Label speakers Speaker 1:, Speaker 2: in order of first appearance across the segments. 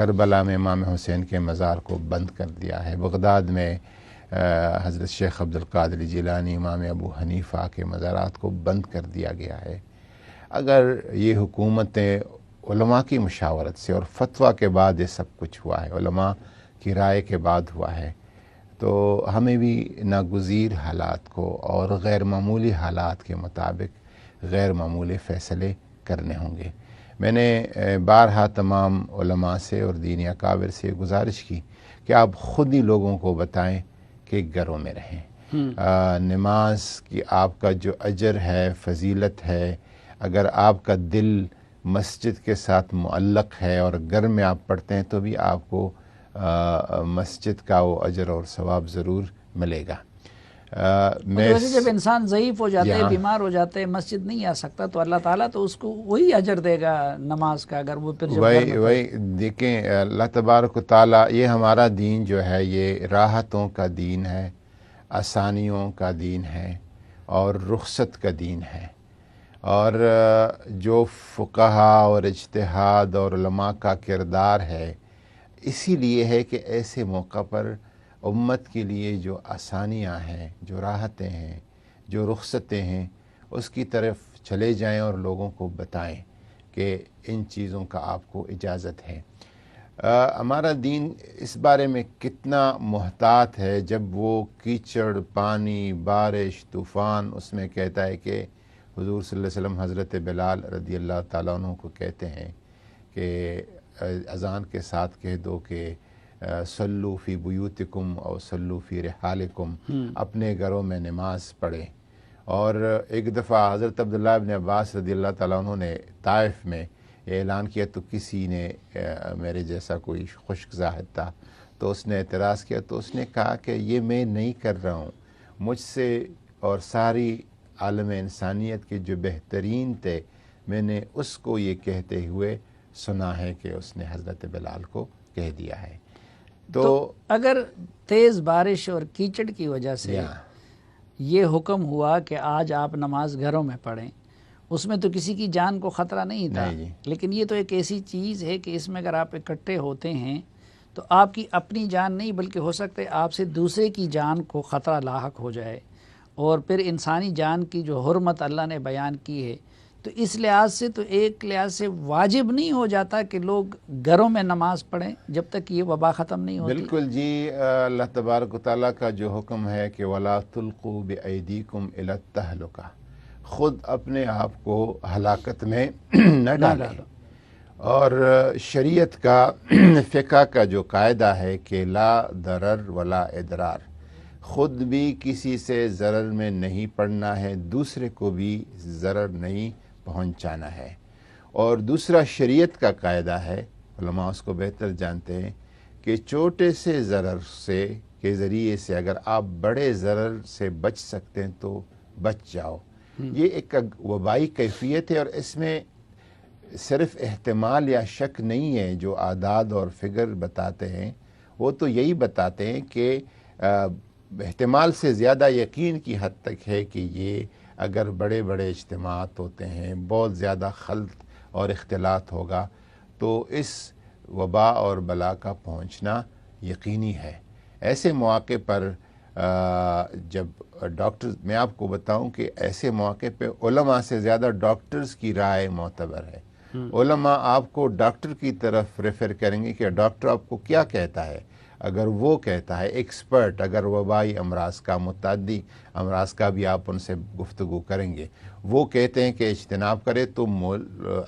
Speaker 1: کربلا میں امام حسین کے مزار کو بند کر دیا ہے، بغداد میں حضرت شیخ عبد القادر جیلانی، امام ابو حنیفہ کے مزارات کو بند کر دیا گیا ہے۔ اگر یہ حکومتیں علماء کی مشاورت سے اور فتویٰ کے بعد یہ سب کچھ ہوا ہے، علماء کی رائے کے بعد ہوا ہے، تو ہمیں بھی ناگزیر حالات کو اور غیر معمولی حالات کے مطابق غیر معمولی فیصلے کرنے ہوں گے۔ میں نے بارہا تمام علماء سے اور دینی اکابر سے گزارش کی کہ آپ خود ہی لوگوں کو بتائیں کہ گھروں میں رہیں۔ نماز کی آپ کا جو اجر ہے، فضیلت ہے، اگر آپ کا دل مسجد کے ساتھ معلق ہے اور گھر میں آپ پڑھتے ہیں تو بھی آپ کو مسجد کا وہ اجر اور ثواب ضرور ملے گا۔
Speaker 2: ویسے جب انسان ضعیف ہو جاتا ہے، بیمار ہو جاتا ہے، مسجد نہیں آ سکتا، تو اللہ تعالیٰ تو اس کو وہی اجر دے گا نماز کا، اگر وہ پھر جب
Speaker 1: وہی دیکھیں، اللہ تبارک و تعالیٰ، یہ ہمارا دین جو ہے یہ راحتوں کا دین ہے، آسانیوں کا دین ہے اور رخصت کا دین ہے۔ اور جو فقہا اور اجتہاد اور علماء کا کردار ہے اسی لیے ہے کہ ایسے موقع پر امت کے لیے جو آسانیاں ہیں، جو راحتیں ہیں، جو رخصتیں ہیں، اس کی طرف چلے جائیں اور لوگوں کو بتائیں کہ ان چیزوں کا آپ کو اجازت ہے۔ ہمارا دین اس بارے میں کتنا محتاط ہے، جب وہ کیچڑ، پانی، بارش، طوفان، اس میں کہتا ہے کہ حضور صلی اللہ علیہ وسلم حضرت بلال رضی اللہ تعالیٰ عنہ کو کہتے ہیں کہ اذان کے ساتھ کہہ دو کہ صلو فی بیوتکم او صلو فی رحالکم، اپنے گھروں میں نماز پڑھیں۔ اور ایک دفعہ حضرت عبداللہ ابن عباس رضی اللہ تعالیٰ عنہ نے طائف میں اعلان کیا تو کسی نے میرے جیسا کوئی خشک ذاہد تھا تو اس نے اعتراض کیا، تو اس نے کہا کہ یہ میں نہیں کر رہا ہوں، مجھ سے اور ساری عالم انسانیت کے جو بہترین تھے، میں نے اس کو یہ کہتے ہوئے سنا ہے کہ اس نے حضرت بلال کو کہہ دیا ہے۔
Speaker 2: تو اگر تیز بارش اور کیچڑ کی وجہ سے یہ حکم ہوا کہ آج آپ نماز گھروں میں پڑھیں، اس میں تو کسی کی جان کو خطرہ نہیں تھا، لیکن یہ تو ایک ایسی چیز ہے کہ اس میں اگر آپ اکٹھے ہوتے ہیں تو آپ کی اپنی جان نہیں بلکہ ہو سکتا ہے آپ سے دوسرے کی جان کو خطرہ لاحق ہو جائے، اور پھر انسانی جان کی جو حرمت اللہ نے بیان کی ہے، تو اس لحاظ سے تو ایک لحاظ سے واجب نہیں ہو جاتا کہ لوگ گھروں میں نماز پڑھیں جب تک یہ وبا ختم نہیں ہوتی؟
Speaker 1: بالکل جی، اللہ تبارک و تعالیٰ کا جو حکم ہے کہ وَلَا تُلْقُوا بِأَيْدِيكُمْ إِلَى التَّهْلُكَةِ، خود اپنے آپ کو ہلاکت میں نہ ڈالیں۔ اور شریعت کا فقہ کا جو قاعدہ ہے کہ لا ضرر ولا اضرار، خود بھی کسی سے ضرر میں نہیں پڑنا ہے، دوسرے کو بھی ضرر نہیں پہنچانا ہے۔ اور دوسرا شریعت کا قاعدہ ہے، علماء اس کو بہتر جانتے ہیں، کہ چھوٹے سے ضرر سے کے ذریعے سے اگر آپ بڑے ضرر سے بچ سکتے ہیں تو بچ جاؤ۔ یہ ایک وبائی کیفیت ہے، اور اس میں صرف احتمال یا شک نہیں ہے۔ جو اعداد اور فگر بتاتے ہیں وہ تو یہی بتاتے ہیں کہ احتمال سے زیادہ یقین کی حد تک ہے کہ یہ اگر بڑے بڑے اجتماعات ہوتے ہیں، بہت زیادہ خلط اور اختلاط ہوگا تو اس وبا اور بلا کا پہنچنا یقینی ہے۔ ایسے مواقع پر جب ڈاکٹرز، میں آپ کو بتاؤں کہ ایسے مواقع پہ علماء سے زیادہ ڈاکٹرز کی رائے معتبر ہے۔ علماء آپ کو ڈاکٹر کی طرف ریفر کریں گے کہ ڈاکٹر آپ کو کیا کہتا ہے۔ اگر وہ کہتا ہے ایکسپرٹ، اگر وبائی امراض کا، متعدی امراض کا بھی آپ ان سے گفتگو کریں گے، وہ کہتے ہیں کہ اجتناب کرے، تو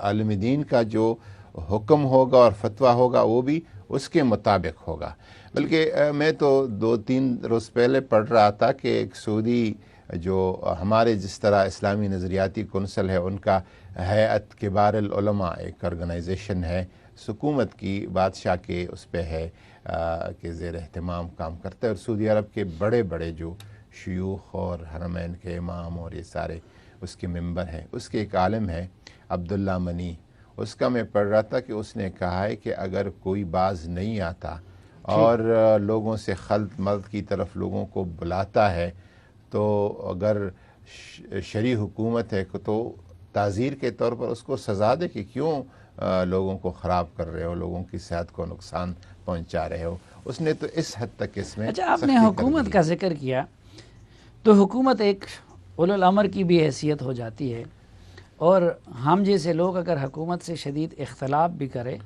Speaker 1: عالم دین کا جو حکم ہوگا اور فتویٰ ہوگا وہ بھی اس کے مطابق ہوگا۔ بلکہ میں تو 2-3 روز پہلے پڑھ رہا تھا کہ ایک سعودی، جو ہمارے جس طرح اسلامی نظریاتی کونسل ہے، ان کا ہیئت کبار العلماء ایک آرگنائزیشن ہے، حکومت کی، بادشاہ کے اس پہ ہے کہ زیر اہتمام کام کرتا ہے، اور سعودی عرب کے بڑے بڑے جو شیوخ اور حرمین کے امام اور یہ سارے اس کے ممبر ہیں، اس کے ایک عالم ہے عبداللہ منی، اس کا میں پڑھ رہا تھا کہ اس نے کہا ہے کہ اگر کوئی باز نہیں آتا اور لوگوں سے خلط ملط کی طرف لوگوں کو بلاتا ہے، تو اگر شرعی حکومت ہے تو تعزیر کے طور پر اس کو سزا دے کہ کیوں لوگوں کو خراب کر رہے ہو، لوگوں کی صحت کو نقصان پہنچا رہے ہو. اس نے تو اس حد تک اس میں
Speaker 2: اچھا، آپ نے
Speaker 1: سختی کر
Speaker 2: حکومت
Speaker 1: دی.
Speaker 2: کا ذکر کیا تو حکومت ایک اولو الامر کی بھی حیثیت ہو جاتی ہے، اور ہم جیسے لوگ اگر حکومت سے شدید اختلاف بھی کریں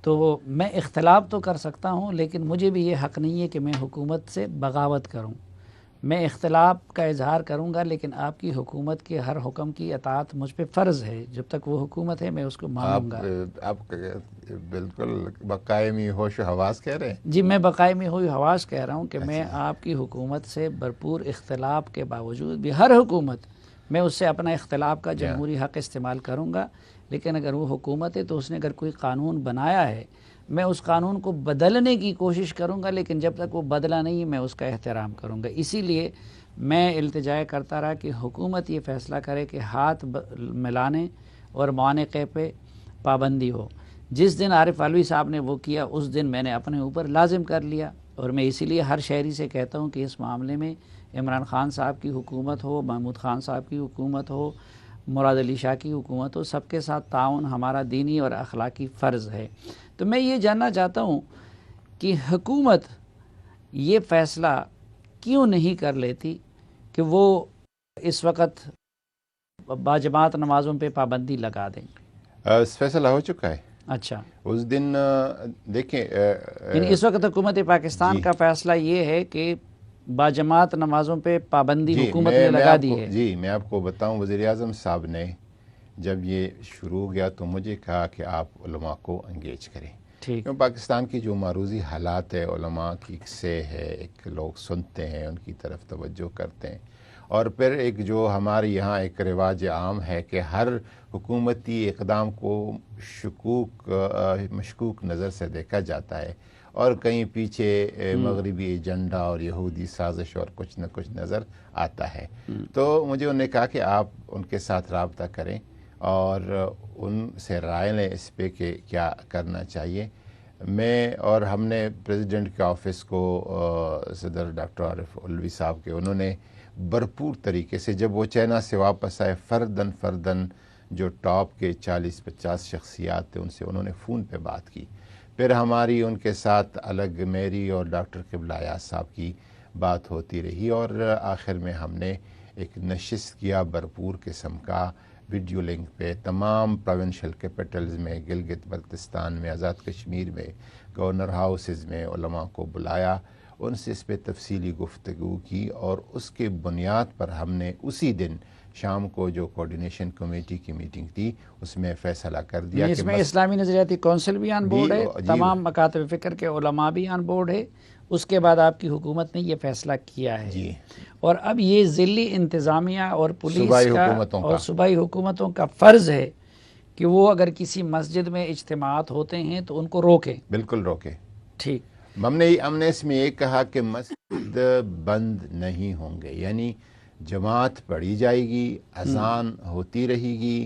Speaker 2: تو میں اختلاف تو کر سکتا ہوں، لیکن مجھے بھی یہ حق نہیں ہے کہ میں حکومت سے بغاوت کروں. میں اختلاف کا اظہار کروں گا، لیکن آپ کی حکومت کے ہر حکم کی اطاعت مجھ پہ فرض ہے. جب تک وہ حکومت ہے میں اس کو مانوں گا.
Speaker 1: آپ بالکل بقائمی ہوش و حواس کہہ رہے ہیں.
Speaker 2: جی، میں بقائے میں ہوئی حواس کہہ رہا ہوں کہ میں آپ کی حکومت سے بھرپور اختلاف کے باوجود بھی، ہر حکومت میں اس سے اپنا اختلاف کا جمہوری حق استعمال کروں گا، لیکن اگر وہ حکومت ہے تو اس نے اگر کوئی قانون بنایا ہے میں اس قانون کو بدلنے کی کوشش کروں گا، لیکن جب تک وہ بدلا نہیں میں اس کا احترام کروں گا. اسی لیے میں التجا کرتا رہا کہ حکومت یہ فیصلہ کرے کہ ہاتھ ملانے اور معانقے پہ پابندی ہو. جس دن عارف علوی صاحب نے وہ کیا اس دن میں نے اپنے اوپر لازم کر لیا، اور میں اسی لیے ہر شہری سے کہتا ہوں کہ اس معاملے میں عمران خان صاحب کی حکومت ہو، محمود خان صاحب کی حکومت ہو، مراد علی شاہ کی حکومت ہو، سب کے ساتھ تعاون ہمارا دینی اور اخلاقی فرض ہے. تو میں یہ جاننا چاہتا ہوں کہ حکومت یہ فیصلہ کیوں نہیں کر لیتی کہ وہ اس وقت باجماعت نمازوں پہ پابندی لگا دیں.
Speaker 1: فیصلہ ہو چکا ہے.
Speaker 2: اچھا،
Speaker 1: اس دن دیکھیں
Speaker 2: یعنی اس وقت حکومت پاکستان کا فیصلہ یہ ہے کہ باجماعت نمازوں پہ پابندی حکومت نے لگا دی ہے.
Speaker 1: جی میں آپ کو بتاؤں، وزیر اعظم صاحب نے جب یہ شروع ہو گیا تو مجھے کہا کہ آپ علماء کو انگیج کریں.
Speaker 2: ٹھیک،
Speaker 1: کیوں پاکستان کی جو معروضی حالات ہے، علماء کی سے ہے، ایک لوگ سنتے ہیں، ان کی طرف توجہ کرتے ہیں، اور پھر ایک جو ہمارے یہاں ایک رواج عام ہے کہ ہر حکومتی اقدام کو مشکوک نظر سے دیکھا جاتا ہے، اور کہیں پیچھے مغربی ایجنڈا اور یہودی سازش اور کچھ نہ کچھ نظر آتا ہے. تو مجھے انہوں نے کہا کہ آپ ان کے ساتھ رابطہ کریں اور ان سے رائے لیں اس پہ کہ کیا کرنا چاہیے. میں اور ہم نے پریزیڈنٹ کے آفس کو صدر ڈاکٹر عارف علوی صاحب کے، انہوں نے بھرپور طریقے سے جب وہ چائنا سے واپس آئے فردن جو ٹاپ کے 40-50 شخصیات تھے ان سے انہوں نے فون پہ بات کی. پھر ہماری ان کے ساتھ الگ میری اور ڈاکٹر قبلہ ایاز صاحب کی بات ہوتی رہی، اور آخر میں ہم نے ایک نشست کیا بھرپور قسم کا ویڈیو لنک پہ تمام پروونشل کیپٹلز میں، گلگت بلتستان میں، آزاد کشمیر میں، گورنر ہاؤسز میں علماء کو بلایا، ان سے اس پہ تفصیلی گفتگو کی، اور اس کے بنیاد پر ہم نے اسی دن شام کو جو کوارڈینیشن کمیٹی کی میٹنگ تھی اس میں فیصلہ کر دیا
Speaker 2: اس میں اسلامی نظریاتی کونسل بھی آن بورڈ ہے، تمام مکاتب فکر کے علماء بھی آن بورڈ ہے. اس کے بعد آپ کی حکومت نے یہ فیصلہ کیا ہے
Speaker 1: جی،
Speaker 2: اور اب یہ ضلعی انتظامیہ اور پولیس
Speaker 1: صوبائی
Speaker 2: کا
Speaker 1: حکومتوں
Speaker 2: اور
Speaker 1: کا
Speaker 2: صوبائی حکومتوں کا فرض ہے کہ وہ اگر کسی مسجد میں اجتماعات ہوتے ہیں تو ان کو روکیں.
Speaker 1: بالکل روکے.
Speaker 2: ٹھیک،
Speaker 1: ہم نے اس میں یہ کہا کہ مسجد بند نہیں ہوں گے، یعنی جماعت پڑھی جائے گی، اذان ہوتی رہے گی،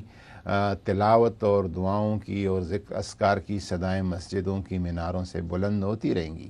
Speaker 1: تلاوت اور دعاؤں کی اور ذکر اذکار کی صدائیں مسجدوں کی میناروں سے بلند ہوتی رہیں گی،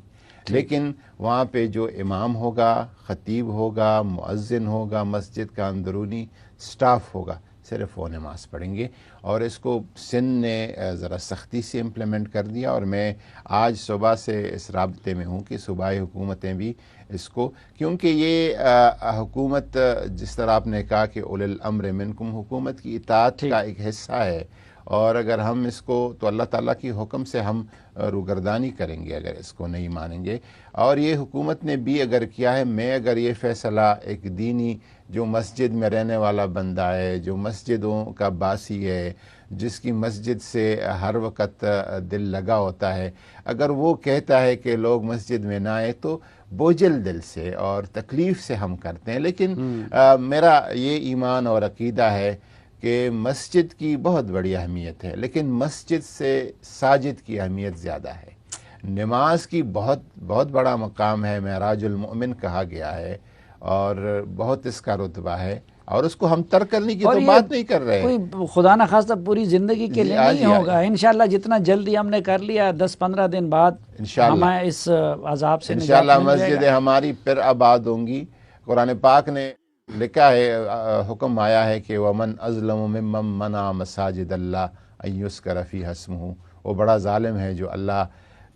Speaker 1: لیکن وہاں پہ جو امام ہوگا، خطیب ہوگا، مؤذن ہوگا، مسجد کا اندرونی سٹاف ہوگا، صرف وہ نماز پڑھیں گے. اور اس کو سندھ نے ذرا سختی سے امپلیمنٹ کر دیا، اور میں آج صبح سے اس رابطے میں ہوں کہ صوبائی حکومتیں بھی اس کو، کیونکہ یہ حکومت جس طرح آپ نے کہا کہ اولی الامر منکم، حکومت کی اطاعت کا ایک حصہ ہے، اور اگر ہم اس کو تو اللہ تعالیٰ کی حکم سے ہم روگردانی کریں گے اگر اس کو نہیں مانیں گے. اور یہ حکومت نے بھی اگر کیا ہے، میں اگر یہ فیصلہ ایک دینی جو مسجد میں رہنے والا بندہ ہے، جو مسجدوں کا باسی ہے، جس کی مسجد سے ہر وقت دل لگا ہوتا ہے، اگر وہ کہتا ہے کہ لوگ مسجد میں نہ آئے تو بوجھل دل سے اور تکلیف سے ہم کرتے ہیں. لیکن میرا یہ ایمان اور عقیدہ ہے کہ مسجد کی بہت بڑی اہمیت ہے، لیکن مسجد سے ساجد کی اہمیت زیادہ ہے. نماز کی بہت بڑا مقام ہے، معراج المؤمن کہا گیا ہے، اور بہت اس کا رتبہ ہے، اور اس کو ہم ترک کرنے کی تو بات نہیں کر رہے.
Speaker 2: کوئی خدا نہ خواستہ پوری زندگی کے لیے نہیں ہوگا. انشاءاللہ جتنا جلدی ہم نے کر لیا 10-15 دن بعد ہمیں اس عذاب سے نجات
Speaker 1: انشاءاللہ
Speaker 2: مل جائے گا.
Speaker 1: مسجدیں ہماری پھر آباد ہوں گی. قرآن پاک نے لکھا ہے، حکم آیا ہے کہ وَمَنْ أَظْلَمُ مِمَّنْ مَنَعَ مَسَاجِدَ اللَّهِ یذکر فیہا اسمہ، وہ بڑا ظالم ہے جو اللہ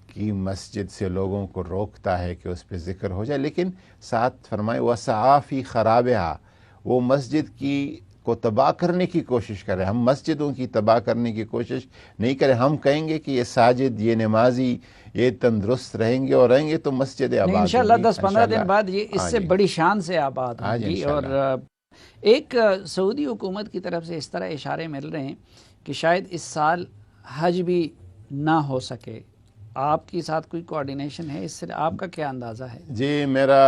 Speaker 1: کی مسجد سے لوگوں کو روکتا ہے کہ اس پہ ذکر ہو جائے، لیکن ساتھ فرمائے وَسَعَىٰ فِی خَرَابِهَا، وہ مسجد کو تباہ کرنے کی کوشش کرے۔ ہم مسجدوں کی تباہ کرنے کی کوشش نہیں کریں، ہم کہیں گے کہ یہ ساجد، یہ نمازی، یہ تندرست رہیں گے اور رہیں گے تو مسجد آباد ہوگی
Speaker 2: انشاءاللہ 10-15 دن بعد یہ اس سے
Speaker 1: جی
Speaker 2: بڑی شان سے آباد
Speaker 1: ہاں جی
Speaker 2: ہوگی۔ اور ایک سعودی حکومت کی طرف سے اس طرح اشارے مل رہے ہیں کہ شاید اس سال حج بھی نہ ہو سکے۔ آپ کے ساتھ کوئی کوارڈینیشن ہے اس سے؟ آپ کا کیا اندازہ ہے؟
Speaker 1: جی، میرا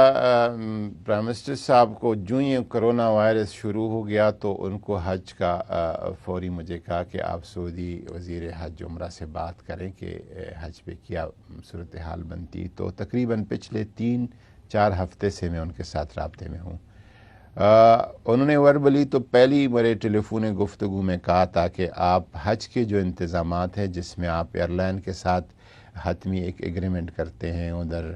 Speaker 1: پرائم منسٹر صاحب کو جو ہی کرونا وائرس شروع ہو گیا تو ان کو حج کا فوری مجھے کہا کہ آپ سعودی وزیر حج عمرہ سے بات کریں کہ حج پہ کیا صورتحال بنتی۔ تو تقریباً پچھلے 3-4 ہفتے سے میں ان کے ساتھ رابطے میں ہوں۔ انہوں نے وربلی تو پہلی میرے ٹیلی فون گفتگو میں کہا تھا کہ آپ حج کے جو انتظامات ہیں جس میں آپ ایئر لائن کے ساتھ حتمی ایک ایگریمنٹ کرتے ہیں، ادھر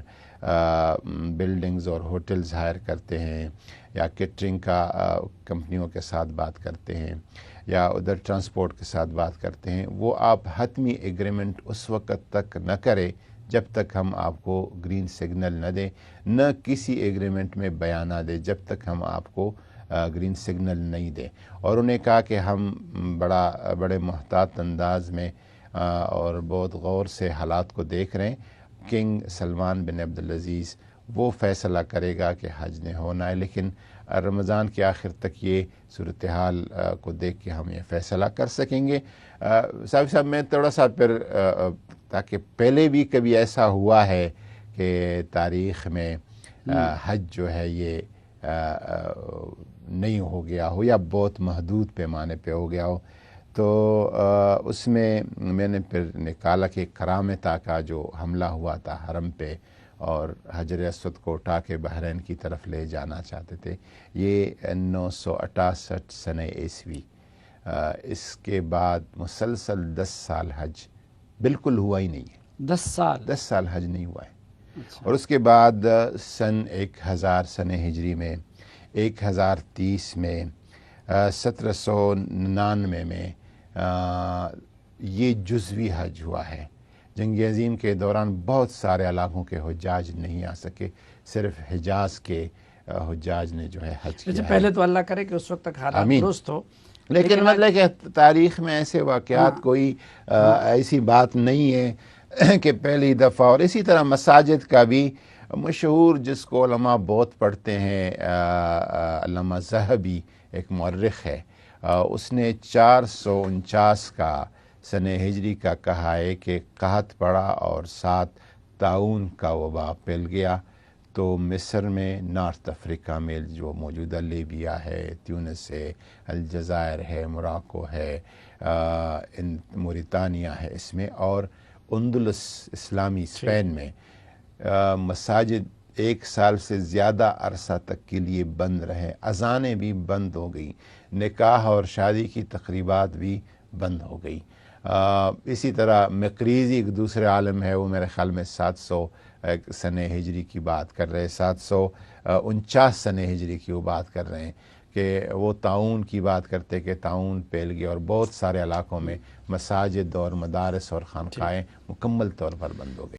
Speaker 1: بلڈنگز اور ہوٹلز ہائر کرتے ہیں، یا کیٹرنگ کا کمپنیوں کے ساتھ بات کرتے ہیں، یا ادھر ٹرانسپورٹ کے ساتھ بات کرتے ہیں، وہ آپ حتمی ایگریمنٹ اس وقت تک نہ کریں جب تک ہم آپ کو گرین سگنل نہ دیں، نہ کسی ایگریمنٹ میں بیان نہ دیں جب تک ہم آپ کو گرین سگنل نہیں دیں۔ اور انہیں کہا کہ ہم بڑے محتاط انداز میں اور بہت غور سے حالات کو دیکھ رہے ہیں۔ کنگ سلمان بن عبدالعزیز وہ فیصلہ کرے گا کہ حج نے ہونا ہے، لیکن رمضان کے آخر تک یہ صورتحال کو دیکھ کے ہم یہ فیصلہ کر سکیں گے۔ صاحب میں تھوڑا سا پھر تاکہ پہلے بھی کبھی ایسا ہوا ہے کہ تاریخ میں حج جو ہے یہ نہیں ہو گیا ہو یا بہت محدود پیمانے پہ ہو گیا ہو، تو اس میں نے پھر نکالا کہ کرامتا کا جو حملہ ہوا تھا حرم پہ اور حجر اسود کو اٹھا کے بحرین کی طرف لے جانا چاہتے تھے، یہ 968 سنہ عیسوی، اس کے بعد مسلسل 10 سال حج بالکل ہوا ہی نہیں ہے۔ 10 سال حج نہیں ہوا ہے۔ اور اس کے بعد سن 1000 سنہ ہجری میں، 1030 میں، 1799 میں یہ جزوی حج ہوا ہے۔ جنگ عظیم کے دوران بہت سارے علاقوں کے حجاج نہیں آ سکے، صرف حجاز کے حجاج نے جو ہے حج کیا ہے۔
Speaker 2: پہلے تو اللہ کرے کہ اس وقت تک حالات درست ہو،
Speaker 1: لیکن مطلب کہ تاریخ میں ایسے واقعات کوئی ایسی بات نہیں ہے کہ پہلی دفعہ۔ اور اسی طرح مساجد کا بھی مشہور، جس کو علماء بہت پڑھتے ہیں، علامہ ذہبی ایک مورخ ہے، اس نے 449 کا سنہ ہجری کا کہا ہے کہ قحط پڑا اور ساتھ طاعون کا وبا پھیل گیا۔ تو مصر میں، نارتھ افریقہ میں جو موجودہ لیبیا ہے، تیونس ہے، الجزائر ہے، موراکو ہے، موریتانیہ ہے اس میں، اور اندلس اسلامی اسپین میں مساجد 1 سال سے زیادہ عرصہ تک کے لیے بند رہے، اذانیں بھی بند ہو گئی، نکاح اور شادی کی تقریبات بھی بند ہو گئی۔ اسی طرح مقریزی ایک دوسرے عالم ہے، وہ میرے خیال میں 700 سنہ ہجری کی بات کر رہے ہیں، 749 سنہ ہجری کی وہ بات کر رہے ہیں کہ وہ طاعون کی بات کرتے کہ طاعون پھیل گیا اور بہت سارے علاقوں میں مساجد اور مدارس اور خانقاہیں مکمل طور پر بند ہو گئی۔